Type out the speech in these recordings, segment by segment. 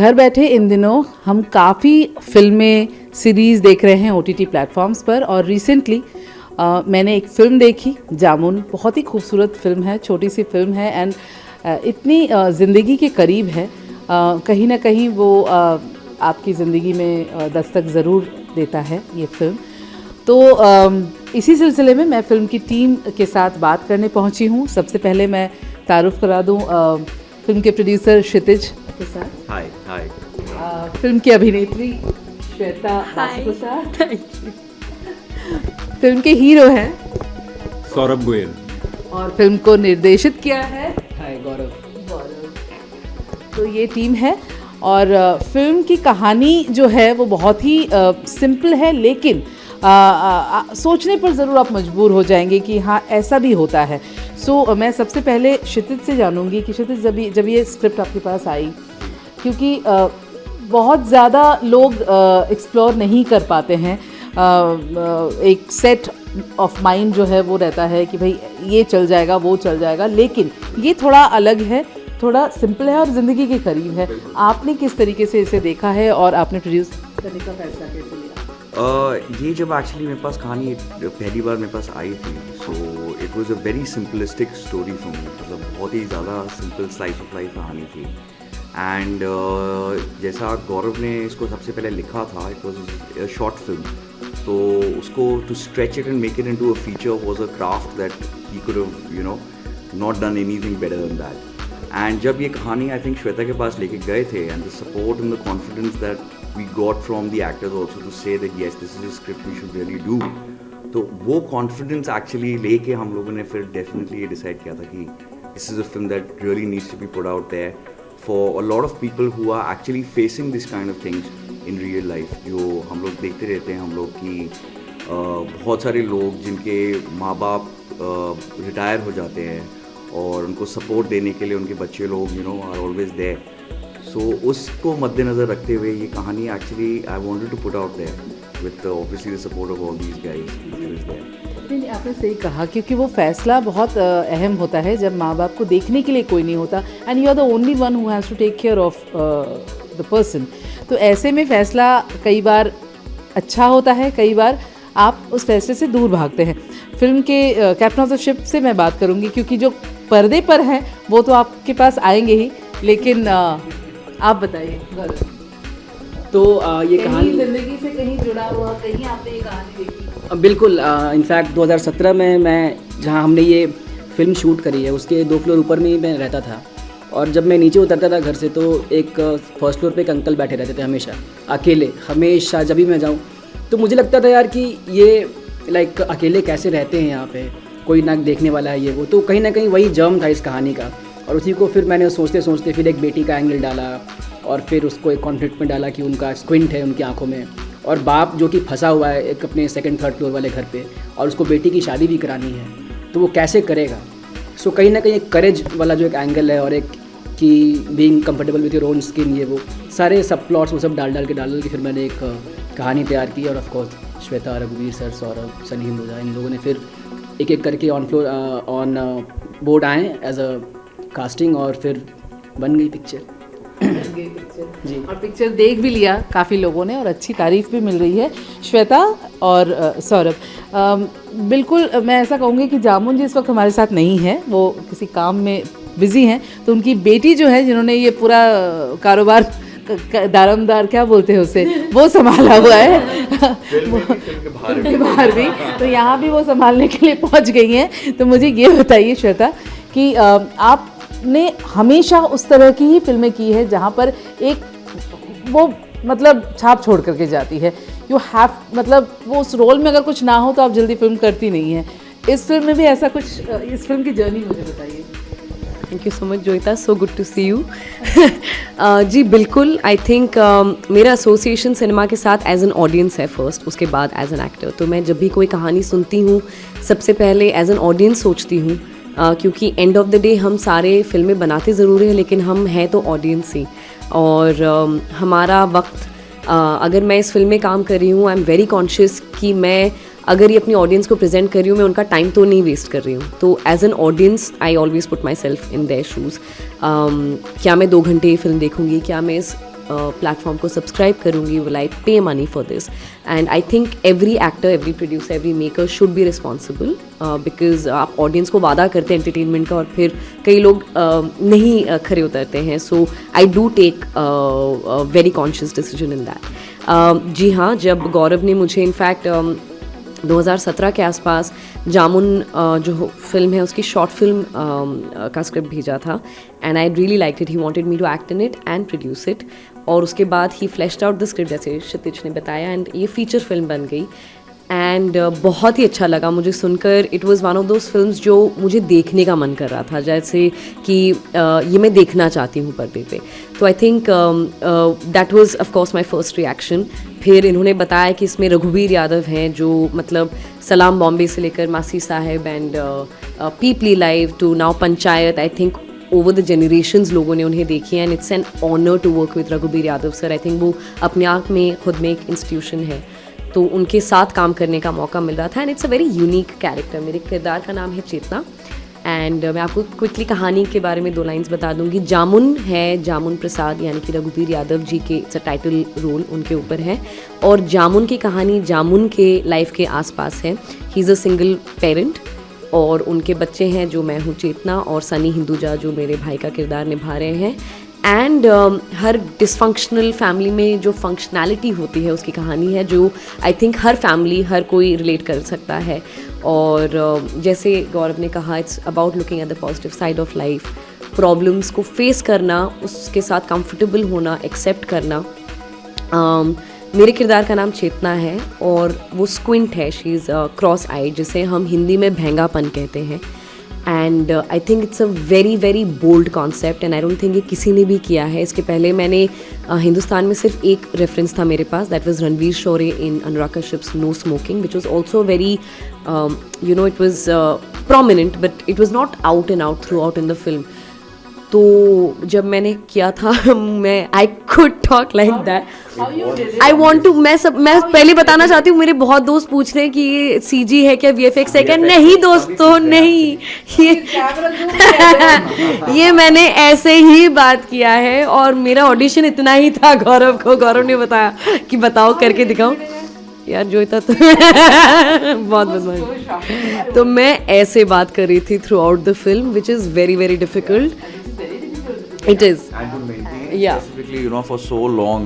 घर बैठे इन दिनों हम काफ़ी फिल्में सीरीज़ देख रहे हैं OTT प्लेटफॉर्म्स पर, और रिसेंटली मैंने एक फ़िल्म देखी जामुन। बहुत ही खूबसूरत फिल्म है, छोटी सी फिल्म है एंड इतनी ज़िंदगी के करीब है। कहीं ना कहीं वो आपकी ज़िंदगी में दस्तक ज़रूर देता है ये फिल्म। तो इसी सिलसिले में मैं फ़िल्म की टीम के साथ बात करने पहुंची हूं। सबसे पहले मैं तारुफ करा दूं फिल्म के प्रोड्यूसर क्षितिज के साथ। हाय हाय। फिल्म की अभिनेत्री श्वेता के साथ। फिल्म के हीरो हैं सौरभ गोयल, और फिल्म को निर्देशित किया है हाय गौरव। तो ये टीम है, और फिल्म की कहानी जो है वो बहुत ही सिंपल है, लेकिन सोचने पर ज़रूर आप मजबूर हो जाएंगे कि हाँ ऐसा भी होता है। सो मैं सबसे पहले क्षितिज से जानूंगी कि क्षितिज जब ये स्क्रिप्ट आपके पास आई, क्योंकि बहुत ज़्यादा लोग एक्सप्लोर नहीं कर पाते हैं, एक सेट ऑफ माइंड जो है वो रहता है कि भाई ये चल जाएगा वो चल जाएगा, लेकिन ये थोड़ा अलग है, थोड़ा सिंपल है और ज़िंदगी के करीब है। आपने किस तरीके से इसे देखा है और आपने प्रोड्यूस करने का फैसला कैसे लिया? ये जब एक्चुअली मेरे पास कहानी पहली बार मेरे पास आई थी, so it was a very simplistic story for me. मतलब बहुत ही ज़्यादा सिंपल स्लाइस ऑफ लाइफ कहानी थी। एंड जैसा गौरव ने इसको सबसे पहले लिखा था, it was a short film, तो उसको to stretch it and make it into a feature was a craft that he could have you know not done anything better than that. And जब ये कहानी आई थिंक श्वेता के पास लेके गए थे, and the support and the confidence that we got from the actors also to say that yes this is a script we should really do, तो वो confidence actually लेके हम लोगों ने फिर डेफिनेटली ये डिसाइड किया था कि this is a film that really needs to be put out there for a lot of people who are actually facing this kind of things in real life. जो हम लोग देखते रहते हैं, हम लोग की बहुत सारे लोग जिनके माँ बाप रिटायर हो जाते हैं और उनको सपोर्ट देने के लिए उनके बच्चे लोग you know are always there. So उसको मद्देनज़र रखते हुए ये कहानी actually I wanted to put out there with obviously the support of all these guys. नहीं, आपने सही कहा, क्योंकि वो फैसला बहुत अहम होता है जब माँ बाप को देखने के लिए कोई नहीं होता, and you are the only one who has to take care of the person. तो ऐसे में फ़ैसला कई बार अच्छा होता है, कई बार आप उस फैसले से दूर भागते हैं। फिल्म के कैप्टन ऑफ द शिप से मैं बात करूंगी, क्योंकि जो पर्दे पर हैं वो तो आपके पास आएंगे ही, लेकिन आप बताइए गौरव। तो ये कहानी ज़िंदगी से कहीं जुड़ा हुआ, कहीं आपने ये कहानी देखी? बिल्कुल। इनफैक्ट 2017 में मैं जहाँ हमने ये फिल्म शूट करी है उसके 2 फ्लोर ऊपर में ही मैं रहता था, और जब मैं नीचे उतरता था घर से तो एक फर्स्ट फ्लोर पे एक अंकल बैठे रहते थे हमेशा अकेले, हमेशा जब भी मैं जाऊँ तो मुझे लगता था यार कि ये लाइक अकेले कैसे रहते हैं यहाँ पे, कोई ना देखने वाला है ये वो। तो कहीं ना कहीं वही जर्म था इस कहानी का, और उसी को फिर मैंने सोचते सोचते फिर एक बेटी का एंगल डाला, और फिर उसको एक कॉन्फ्लिक्ट में डाला कि उनका स्क्विंट है उनकी आंखों में, और बाप जो कि फंसा हुआ है एक अपने 2nd 3rd फ्लोर वाले घर पे, और उसको बेटी की शादी भी करानी है, तो वो कैसे करेगा। सो कहीं ना कहीं एक करेज वाला जो एक एंगल है, और एक कि being comfortable with your own skin, ये वो सारे सब प्लॉट्स वो सब डाल के फिर मैंने एक कहानी तैयार की। और ऑफकोर्स श्वेता, रघुवीर सर, सौरभ, सनी हिंदुजा, इन लोगों ने फिर एक एक करके ऑन बोर्ड आए एज अ कास्टिंग, और फिर बन गई पिक्चर जी। और पिक्चर देख भी लिया काफ़ी लोगों ने, और अच्छी तारीफ भी मिल रही है। श्वेता और सौरभ, बिल्कुल मैं ऐसा कहूँगी कि जामुन जी इस वक्त हमारे साथ नहीं है, वो किसी काम में बिज़ी हैं, तो उनकी बेटी जो है जिन्होंने ये पूरा कारोबार दारमदार क्या बोलते हैं उसे, वो संभाला हुआ है फिल्म के बाहर भी, तो यहाँ भी वो संभालने के लिए पहुँच गई हैं। तो मुझे ये बताइए श्वेता कि आपने हमेशा उस तरह की ही फिल्में की है जहाँ पर एक वो मतलब छाप छोड़ करके जाती है, यू हैव मतलब वो उस रोल में अगर कुछ ना हो तो आप जल्दी फिल्म करती नहीं है। इस फिल्म में भी ऐसा कुछ, इस फिल्म की जर्नी मुझे बताइए। Thank you so much Joita, so good to see you. जी बिल्कुल, आई थिंक मेरा एसोसिएशन सिनेमा के साथ एज एन ऑडियंस है फर्स्ट, उसके बाद एज एन एक्टर। तो मैं जब भी कोई कहानी सुनती हूँ सबसे पहले एज एन ऑडियंस सोचती हूँ, क्योंकि एंड ऑफ द डे हम सारे फिल्में बनाते ज़रूर हैं, लेकिन हम हैं तो ऑडियंस ही। और हमारा वक्त, अगर मैं इस फिल्म में काम कर रही हूँ, आई एम वेरी कॉन्शियस कि मैं अगर ये अपनी ऑडियंस को प्रेजेंट कर रही हूँ, मैं उनका टाइम तो नहीं वेस्ट कर रही हूँ। तो as an audience I always put myself in their shoes. क्या मैं 2 घंटे ये फिल्म देखूँगी, क्या मैं इस प्लेटफॉर्म को सब्सक्राइब करूँगी, विल आई पे money for this? And I think every actor, every producer, every maker should be responsible, because आप ऑडियंस को वादा करते हैं एंटरटेनमेंट का और फिर कई लोग नहीं खरे उतरते हैं. So I do take very conscious decision in that. जी हाँ, जब गौरव ने मुझे इनफैक्ट 2017 के आसपास जामुन जो फिल्म है उसकी शॉर्ट फिल्म का स्क्रिप्ट भेजा था, and I really like it. He wanted me to act in it and produce it. और उसके बाद he fleshed out the script जैसे क्षितिज ने बताया, एंड ये फीचर फिल्म बन गई. एंड बहुत ही अच्छा लगा मुझे सुनकर. It was one of those films जो मुझे देखने का मन कर रहा था, जैसे कि ये मैं देखना चाहती हूँ पर्दे पे. तो I think that was of course my first reaction. फिर इन्होंने बताया कि इसमें रघुवीर यादव हैं जो मतलब सलाम बॉम्बे से लेकर Massey Sahib and Peepli Live to now Panchayat, I think over the generations लोगों ने उन्हें देखी. And it's an honour to work with Raghubir Yadav sir. I think वो अपने आप में खुद में एक इंस्टीट्यूशन है, तो उनके साथ काम करने का मौका मिल रहा था. And it's a very unique character. मेरे किरदार का नाम है चेतना. एंड मैं आपको क्विकली कहानी के बारे में 2 लाइन्स बता दूंगी. जामुन है जामुन प्रसाद यानी कि रघुवीर यादव जी के इट्स अ टाइटल रोल उनके ऊपर है. और जामुन की कहानी जामुन के लाइफ के आसपास है. He is a single parent और उनके बच्चे हैं जो मैं हूँ चेतना और सनी हिंदुजा जो मेरे भाई का किरदार निभा रहे हैं. एंड हर डिसफंक्शनल फैमिली में जो फंक्शनैलिटी होती है उसकी कहानी है, जो आई थिंक हर फैमिली हर कोई रिलेट कर सकता है. और जैसे गौरव ने कहा, it's about looking at the positive side of life. Problems को फेस करना, उसके साथ कंफर्टेबल होना, एक्सेप्ट करना. मेरे किरदार का नाम चेतना है और वो स्क्विंट है. शी इज़ क्रॉस आइड, जिसे हम हिंदी में भेंगापन कहते हैं. And I think it's a very very bold concept and I don't think ये किसी ने भी किया है. इसके पहले मैंने हिंदुस्तान में सिर्फ एक रेफरेंस था मेरे पास, that was Ranvir Shorey in Anurag Kashyap's no smoking, which was also very you know it was prominent but it was not out and out throughout in the film. तो जब मैंने किया था मैं I could talk like that. I want to मैं पहले बताना चाहती हूँ, मेरे बहुत दोस्त पूछ रहे हैं कि ये CG है क्या, VFX है क्या. नहीं दोस्तों, नहीं, ये मैंने ऐसे ही बात किया है. और मेरा ऑडिशन इतना ही था गौरव ने बताया कि बताओ करके दिखाओ. यार जो था तो बहुत बदमाश. तो मैं ऐसे बात कर रही थी through out the film, which is very very difficult. It is. And to maintain Yeah. specifically, you know, for so long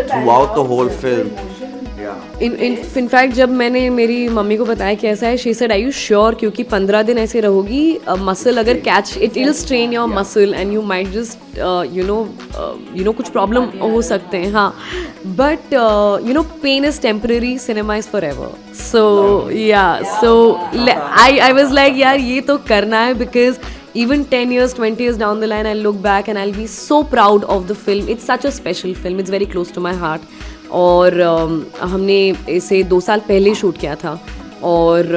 throughout the whole film. Yeah. In fact जब मैंने मेरी मम्मी को बताया कि ऐसा है, she said, are you sure? क्योंकि 15 दिन ऐसे रहोगी, मसल अगर catch it will strain your muscle and you might just you know कुछ प्रॉब्लम हो सकते हैं. हाँ, but you know pain is temporary, cinema is forever. So yeah so I was like यार ये तो करना है, because even 10 years, 20 years down the line, I'll look back and I'll be so proud of the film. It's such a special film. It's very close to my heart. और हमने इसे 2 साल पहले शूट किया था. और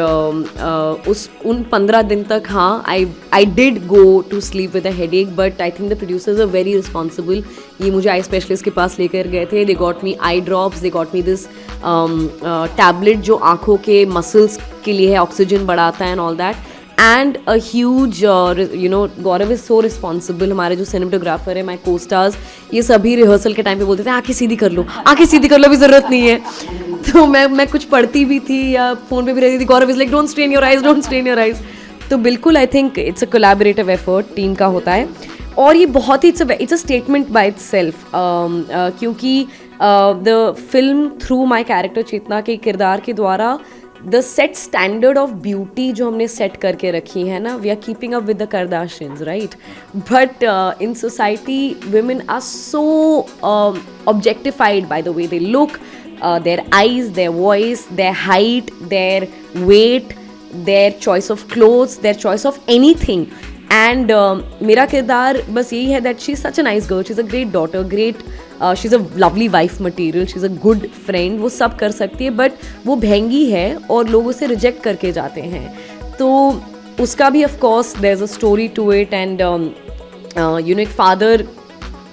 उन 15 दिन तक हाँ I did go to sleep with a headache, but I think the producers are very responsible. ये मुझे आई स्पेशलिस्ट के पास लेकर गए थे. They got me eye drops, they got me this tablet जो आँखों के मसल्स के लिए है, ऑक्सीजन बढ़ाता है and all that. And a huge you know Gaurav is so responsible. हमारे जो सिनेमेटोग्राफर है, माई को स्टार्स, ये सभी रिहर्सल के टाइम पे बोलते थे आँखें सीधी कर लो, आँखें सीधी कर लो, अभी ज़रूरत नहीं है. तो मैं कुछ पढ़ती भी थी या फ़ोन पे भी रहती थी. Gaurav is like don't strain your eyes, don't strain your eyes. तो बिल्कुल I think it's a collaborative effort team का होता है. और ये बहुत ही it's a statement by itself, क्योंकि the film through my character Chetna के किरदार के द्वारा the set standard of beauty जो हमने सेट करके रखी है ना, we are keeping up with the Kardashians, right. But in society women are so objectified by the way they look, their eyes, their voice, their height, their weight, their choice of clothes, their choice of anything. And मेरा किरदार बस यही है that she's such a nice girl, she's a great daughter, she's a lovely wife material, she's a good friend, वो सब कर सकती है, बट वो भेंगी है और लोग उसे रिजेक्ट करके जाते हैं. तो उसका भी of course there's a story to it. And you know, father,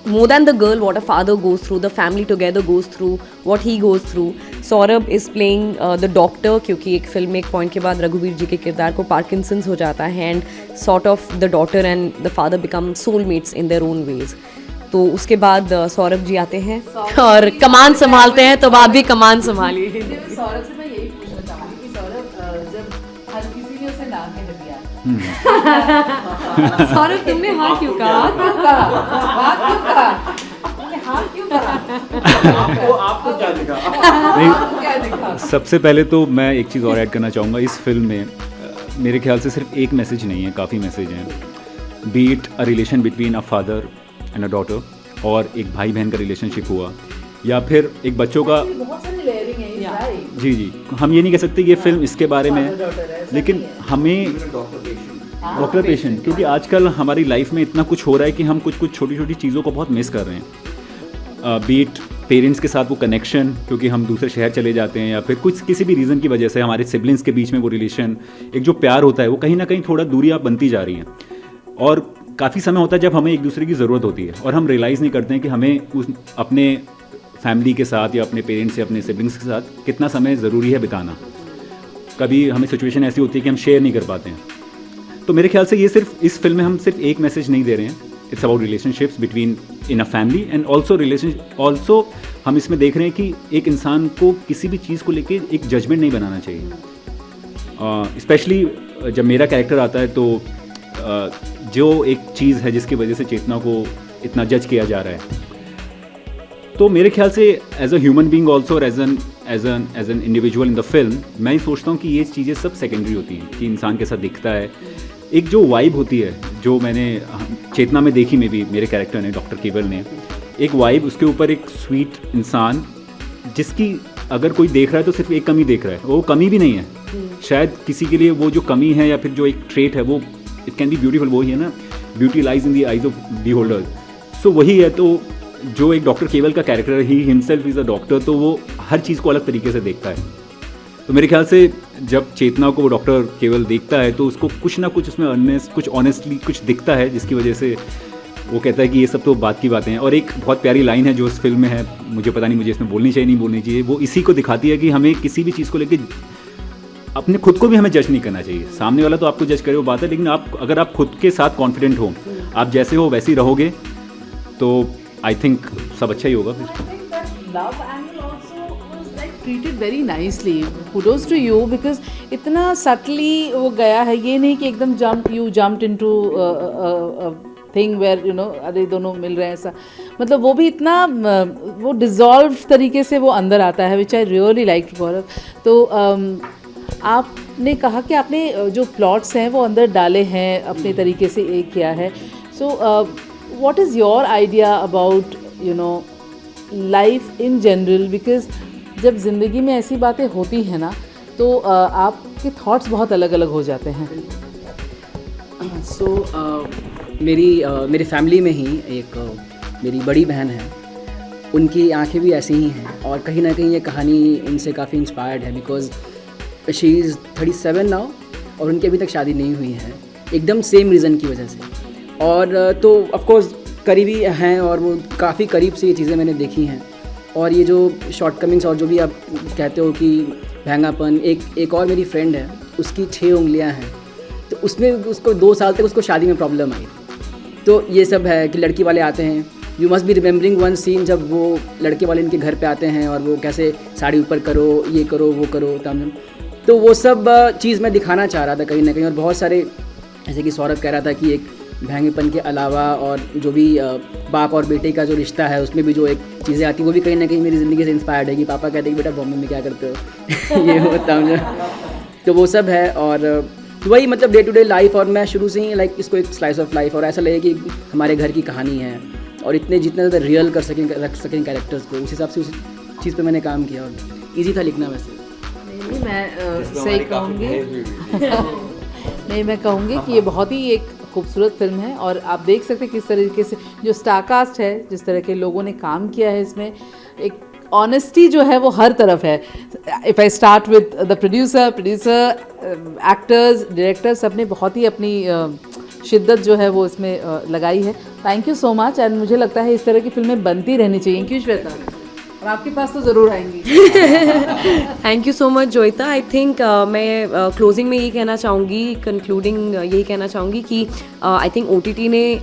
more than the girl, what a father goes through, the family together goes through, what he goes through. Saurabh is playing the doctor, क्योंकि एक film में एक point के बाद रघुवीर जी के किरदार को पार्किंसंस हो जाता है, and sort of the daughter and the father become soulmates in their own ways. तो उसके बाद सौरभ जी आते हैं और कमान संभालते हैं, तो आप भी कमान संभालिए। सौरभ से मैं यही पूछना चाहूंगी कि सौरभ, जब हर किसी ने उसे नाम नहीं दिया, सौरभ तुमने हाँ क्यों कहा? आपको क्या दिखा? सबसे पहले तो मैं एक चीज़ और ऐड करना चाहूँगा इस फिल्म में। मेरे ख्याल से सिर्फ एक मैसेज नहीं है, काफ़ी मैसेज हैं। B it a relation between a father and a daughter, और एक भाई बहन का रिलेशनशिप हुआ, या फिर एक बच्चों का। बहुत सारी लेयरिंग है राइट। जी, हम ये नहीं कह सकते ये फिल्म इसके बारे में है, लेकिन हमें डॉक्टर पेशेंट, क्योंकि आजकल हमारी लाइफ में इतना कुछ हो रहा है कि हम कुछ छोटी छोटी चीज़ों को बहुत मिस कर रहे हैं। बीट पेरेंट्स के साथ वो कनेक्शन, क्योंकि हम दूसरे शहर चले जाते हैं, या फिर कुछ किसी भी रीज़न की वजह से हमारे सिबलिंग्स के बीच में वो रिलेशन, एक जो प्यार होता है, वो कहीं ना कहीं थोड़ा दूरियाँ बनती जा रही हैं। और काफ़ी समय होता है जब हमें एक दूसरे की ज़रूरत होती है और हम रियलाइज़ नहीं करते हैं कि हमें उस अपने फैमिली के साथ या अपने पेरेंट्स या अपने सिबलिंग्स के साथ कितना समय ज़रूरी है बिताना। कभी हमें सिचुएशन ऐसी होती है कि हम शेयर नहीं कर पाते हैं। तो मेरे ख्याल से ये सिर्फ इस फिल्म में हम सिर्फ एक मैसेज नहीं दे रहे हैं, it's about relationships between in a family and also हम इसमें देख रहे हैं कि एक इंसान को किसी भी चीज़ को लेके एक जजमेंट नहीं बनाना चाहिए। स्पेशली जब मेरा कैरेक्टर आता है तो जो एक चीज़ है जिसकी वजह से चेतना को इतना जज किया जा रहा है, तो मेरे ख्याल से as a human being also as an individual in the film, मैं ही सोचता हूँ कि ये चीज़ें सब सेकेंडरी होती हैं कि इंसान कैसा दिखता है। एक जो वाइब होती है जो मैंने चेतना में देखी, में भी मेरे कैरेक्टर ने, डॉक्टर केवल ने, एक वाइब, उसके ऊपर एक स्वीट इंसान जिसकी अगर कोई देख रहा है तो सिर्फ एक कमी देख रहा है, वो कमी भी नहीं है, शायद किसी के लिए वो जो कमी है या फिर जो एक ट्रेट है वो इट कैन बी ब्यूटीफुल, वो ही है ना, beauty lies in the eyes of beholder. So वही है। तो जो एक डॉक्टर केवल का कैरेक्टर है, he himself is a doctor, तो वो हर चीज़ को अलग तरीके से देखता है। तो मेरे ख्याल से जब चेतना को वो डॉक्टर केवल देखता है तो उसको कुछ ना कुछ उसमें कुछ ऑनेस्टली कुछ दिखता है, जिसकी वजह से वो कहता है कि ये सब तो बात की बातें हैं। और एक बहुत प्यारी लाइन है जो इस फिल्म में है, मुझे पता नहीं मुझे इसमें बोलनी चाहिए नहीं बोलनी चाहिए, वो इसी को दिखाती है कि हमें किसी भी चीज़ को लेकर अपने खुद को भी हमें जज नहीं करना चाहिए। सामने वाला तो आपको जज करे वो बात है, लेकिन अगर आप खुद के साथ कॉन्फिडेंट हो, आप जैसे हो वैसे ही रहोगे, तो आई थिंक सब अच्छा ही होगा फिर। Love angle also was like treated very nicely. Kudos to you because इतना subtly वो गया है, ये नहीं कि एकदम jumped into a thing where you know अरे दोनों मिल रहे हैं ऐसा, मतलब वो भी इतना वो dissolved तरीके से वो अंदर आता है, which I really liked गौरव। तो आपने कहा कि आपने जो प्लॉट्स हैं वो अंदर डाले हैं अपने तरीके से, एक किया है। So what is your idea about you know life in general, because जब ज़िंदगी में ऐसी बातें होती हैं ना तो आपके थॉट्स बहुत अलग अलग हो जाते हैं। मेरी फैमिली में ही एक मेरी बड़ी बहन है, उनकी आंखें भी ऐसी ही हैं, और कहीं ना कहीं ये कहानी उनसे काफ़ी इंस्पायर्ड है, बिकॉज शी इज़ 37 नाउ और उनकी अभी तक शादी नहीं हुई है, एकदम सेम रीज़न की वजह से। और तो ऑफकोर्स करीबी हैं और वो काफ़ी करीब से ये चीज़ें मैंने देखी हैं। और ये जो शॉर्टकमिंग्स और जो भी आप कहते हो कि भैंगापन, एक और मेरी फ्रेंड है, उसकी 6 उंगलियां हैं, तो उसमें उसको 2 साल तक उसको शादी में प्रॉब्लम आई। तो ये सब है कि लड़की वाले आते हैं, you must be remembering one scene जब वो लड़के वाले इनके घर पे आते हैं और वो कैसे साड़ी ऊपर करो, ये करो, वो करो, ताम, तो वो सब चीज़ मैं दिखाना चाह रहा था कहीं ना कहीं। और बहुत सारे जैसे कि सौरभ कह रहा था कि एक भैंगेपन के अलावा और जो भी बाप और बेटे का जो रिश्ता है उसमें भी जो एक चीज़ें आती हैं वो भी कहीं ना कहीं मेरी ज़िंदगी से इंस्पायर्ड है। कि पापा कहते हैं कि बेटा बॉम्बे में क्या करते हो ये होता मुझे, तो वो सब है। और वही मतलब डे टू डे लाइफ, और मैं शुरू से ही लाइक इसको एक स्लाइस ऑफ लाइफ, और ऐसा लगे कि हमारे घर की कहानी है और जितना ज़्यादा रियल रख सकें कैरेक्टर्स को, उस हिसाब से उस चीज़ पर मैंने काम किया और ईजी था लिखना। वैसे नहीं, मैं सही कहूँगी नहीं, मैं कहूँगी कि ये बहुत ही एक खूबसूरत फिल्म है, और आप देख सकते हैं किस तरीके से जो स्टारकास्ट है, जिस तरह के लोगों ने काम किया है इसमें, एक ऑनेस्टी जो है वो हर तरफ है। If I start with the producer, actors, director, सब ने बहुत ही अपनी शिद्दत जो है वो इसमें लगाई है। Thank you so much. And मुझे लगता है इस तरह की फिल्में बनती रहनी चाहिए। क्यों श्वेता? और आपके पास तो ज़रूर आएंगी। Thank you so much Joita. I think मैं क्लोजिंग में यही कहना चाहूँगी, कंक्लूडिंग यही कहना चाहूँगी कि आई थिंक OTT ने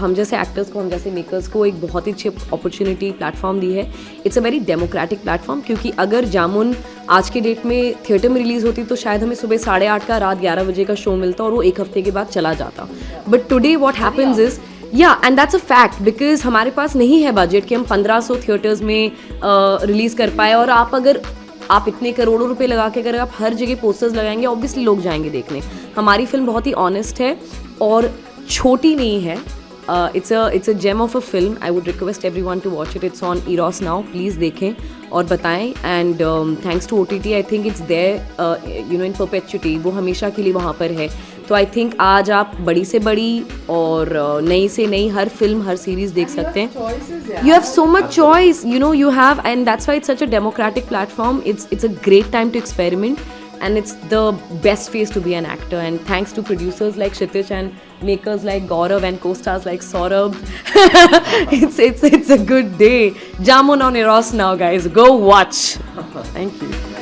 हम जैसे एक्टर्स को, हम जैसे मेकर्स को एक बहुत ही अच्छी अपॉर्चुनिटी प्लेटफॉर्म दी है। It's a very democratic platform, क्योंकि अगर जामुन आज के डेट में थिएटर में रिलीज़ होती तो शायद हमें सुबह 8:30 का रात 11 बजे का शो मिलता और वो एक हफ्ते के बाद चला जाता। But today what happens is and that's a fact, because हमारे पास नहीं है बजट कि हम 1500 थिएटर्स में रिलीज़ कर पाए। और आप इतने करोड़ों रुपए लगा के अगर आप हर जगह पोस्टर्स लगाएंगे, ऑब्वियसली लोग जाएंगे देखने। हमारी फिल्म बहुत ही ऑनेस्ट है और छोटी नहीं है। It's a gem of a film. I would request everyone to watch it. It's on Eros now. Please देखें और बताएं. And thanks to OTT, I think it's there, in perpetuity. वो हमेशा के लिए वहाँ पर है. तो I think आज आप बड़ी से बड़ी और नई से नई हर फिल्म, हर सीरीज देख सकते हैं. You have so much choice. You have, and that's why it's such a democratic platform. It's a great time to experiment. And it's the best phase to be an actor. And thanks to producers like Kshitij and makers like Gaurav and co-stars like Saurabh. It's a good day. Jamun on Eros now, guys. Go watch. Thank you.